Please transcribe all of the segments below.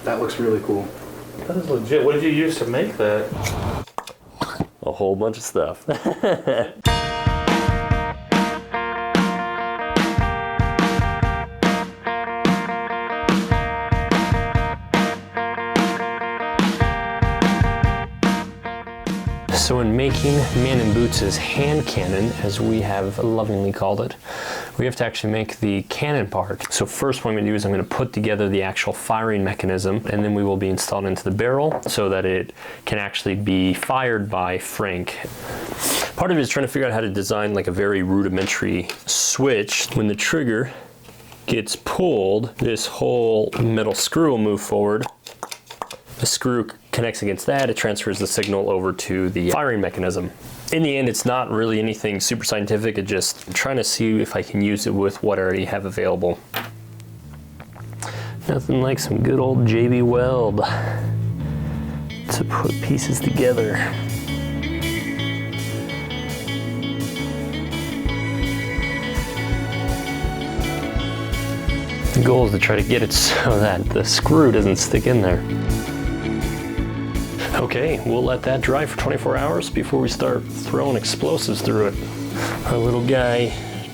That looks really cool. That is legit. What did you use to make that? A whole bunch of stuff. So in making Man in Boots' hand cannon, as we have lovingly called it, we have to actually make the cannon part. So first what I'm going to do is I'm going to put together the actual firing mechanism, and then we will be installed into the barrel so that it can actually be fired by Frank. Part of it is trying to figure out how to design like a very rudimentary switch. When the trigger gets pulled, this whole metal screw will move forward. The screw connects against that, it transfers the signal over to the firing mechanism. In the end, it's not really anything super scientific, it's just trying to see if I can use it with what I already have available. Nothing like some good old JB Weld to put pieces together. The goal is to try to get it so that the screw doesn't stick in there. Okay, we'll let that dry for 24 hours before we start throwing explosives through it. Our little guy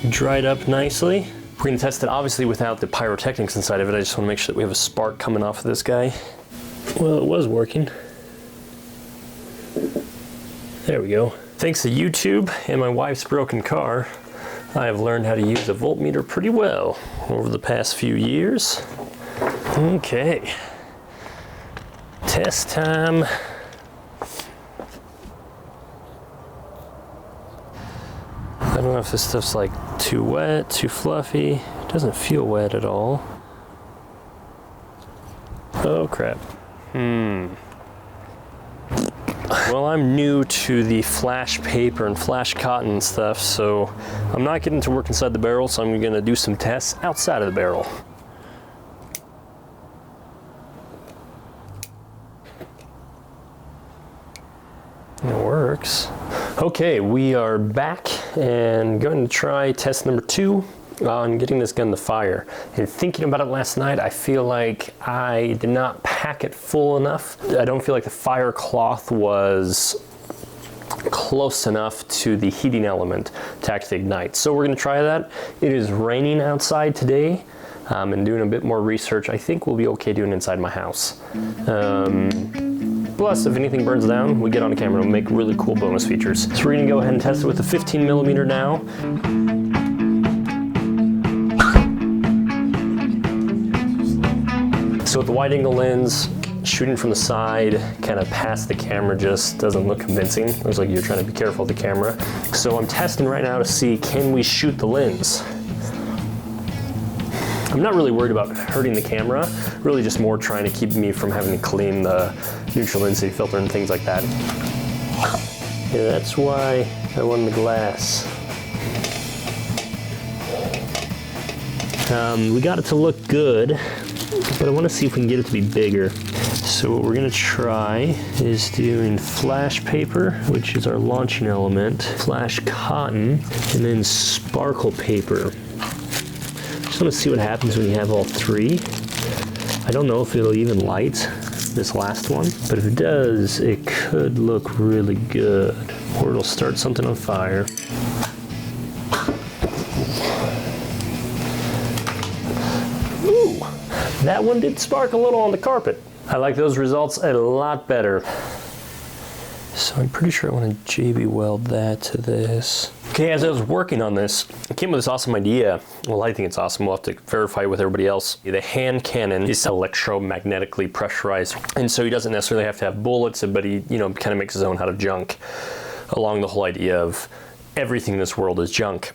dried up nicely. We're gonna test it obviously without the pyrotechnics inside of it. I just wanna make sure that we have a spark coming off of this guy. Well, it was working. There we go. Thanks to YouTube and my wife's broken car, I have learned how to use a voltmeter pretty well over the past few years. Okay. Test time. I don't know if this stuff's like too wet, too fluffy. It doesn't feel wet at all. Oh crap. Well, I'm new to the flash paper and flash cotton stuff, so I'm not getting to work inside the barrel, so I'm gonna do some tests outside of the barrel. It works. Okay, we are back and going to try test number 2 on getting this gun to fire. And thinking about it last night, I feel like I did not pack it full enough. I don't feel like the fire cloth was close enough to the heating element to actually ignite. So we're gonna try that. It is raining outside today. And doing a bit more research, I think we'll be okay doing it inside my house. Plus, if anything burns down, we get on camera and make really cool bonus features. So we're gonna go ahead and test it with a 15mm now. So with the wide angle lens, shooting from the side, kind of past the camera just doesn't look convincing. It looks like you're trying to be careful of the camera. So I'm testing right now to see, can we shoot the lens? I'm not really worried about hurting the camera, really just more trying to keep me from having to clean the neutral density filter and things like that. Yeah, that's why I won the glass. We got it to look good, but I want to see if we can get it to be bigger. So what we're going to try is doing flash paper, which is our launching element, flash cotton, and then sparkle paper. Just want to see what happens when you have all 3. I don't know if it'll even light this last one, but if it does, it could look really good. Or it'll start something on fire. Ooh, that one did spark a little on the carpet. I like those results a lot better. So I'm pretty sure I want to JB Weld that to this. Okay, as I was working on this, I came with this awesome idea. Well, I think it's awesome. We'll have to verify it with everybody else. The hand cannon is electromagnetically pressurized, and so he doesn't necessarily have to have bullets, but he, you know, kind of makes his own out of junk, along the whole idea of everything in this world is junk.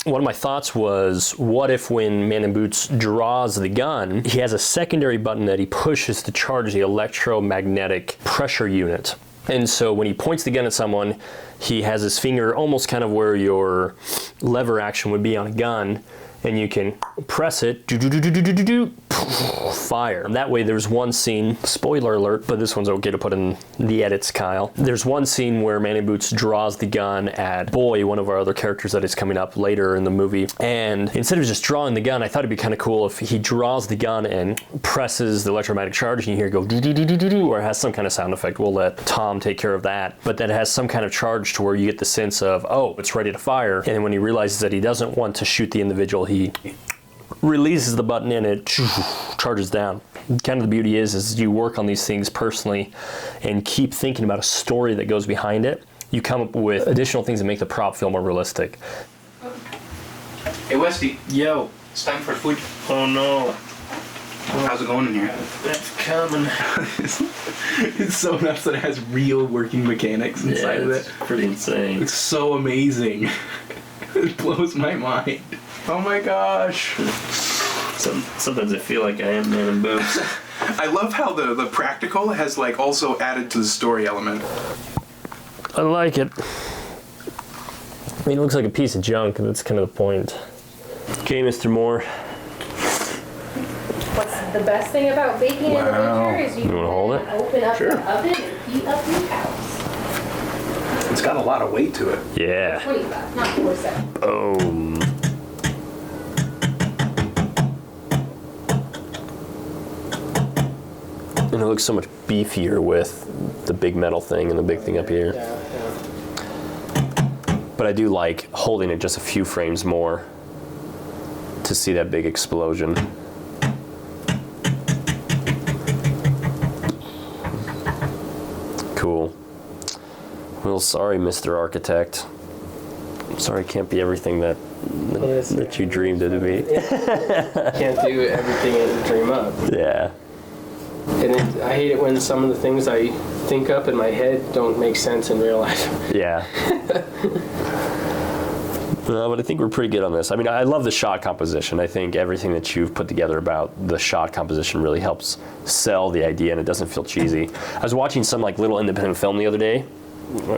One of my thoughts was, what if when Man in Boots draws the gun, he has a secondary button that he pushes to charge the electromagnetic pressure unit. And so when he points the gun at someone, he has his finger almost kind of where your lever action would be on a gun, and you can press it, fire. That way there's one scene, spoiler alert, but this one's okay to put in the edits, Kyle. There's one scene where Manny Boots draws the gun at Boy, one of our other characters that is coming up later in the movie. And instead of just drawing the gun, I thought it'd be kind of cool if he draws the gun and presses the electromagnetic charge and you hear it go do-do-do-do-do, or it has some kind of sound effect. We'll let Tom take care of that. But that it has some kind of charge to where you get the sense of, oh, it's ready to fire. And then when he realizes that he doesn't want to shoot the individual, he releases the button and it charges down. Kind of the beauty is you work on these things personally and keep thinking about a story that goes behind it. You come up with additional things that make the prop feel more realistic. Hey Westy. Yo. It's time for food. Oh no. How's it going in here? It's coming. It's so nuts that it has real working mechanics inside of it. Pretty insane. It's so amazing. It blows my mind. Oh my gosh. Sometimes I feel like I am Man in Boots. I love how the practical has like also added to the story element. I like it. I mean, it looks like a piece of junk, and that's kind of the point. Okay, Mr. Moore. What's the best thing about baking in the winter is you wanna hold it? can open up the oven and heat up your house. It's got a lot of weight to it. Yeah. 25, not 47. Boom. And it looks so much beefier with the big metal thing and the big thing up here. But I do like holding it just a few frames more to see that big explosion. Cool. Well, sorry, Mr. Architect. I'm sorry I can't be everything that you dreamed it to be. Can't do everything and dream up. Yeah. And I hate it when some of the things I think up in my head don't make sense in real life. Yeah. No, but I think we're pretty good on this. I mean, I love the shot composition. I think everything that you've put together about the shot composition really helps sell the idea, and it doesn't feel cheesy. I was watching some like little independent film the other day.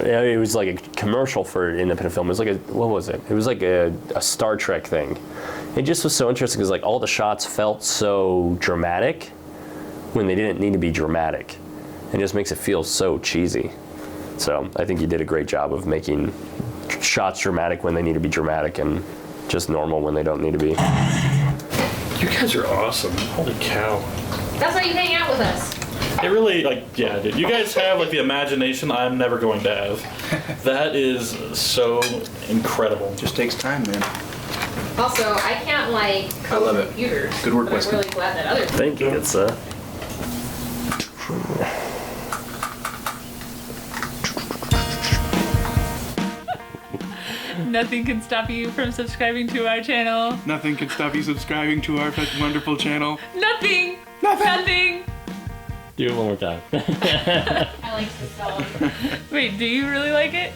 It was like a commercial for an independent film. It was like what was it? It was like a Star Trek thing. It just was so interesting because like all the shots felt so dramatic when they didn't need to be dramatic. It just makes it feel so cheesy. So I think you did a great job of making shots dramatic when they need to be dramatic and just normal when they don't need to be. You guys are awesome. Holy cow. That's why you hang out with us. It really, like, yeah, dude. You guys have, like, the imagination I'm never going to have. That is so incredible. Just takes time, man. Also, I can't like I love it. computers. Good work, but I'm Weston. really glad that other people Thank you, it's Nothing can stop you from subscribing to our channel. Nothing can stop you subscribing to our wonderful channel. Nothing. Do it one more time. I like to sell. Wait, do you really like it?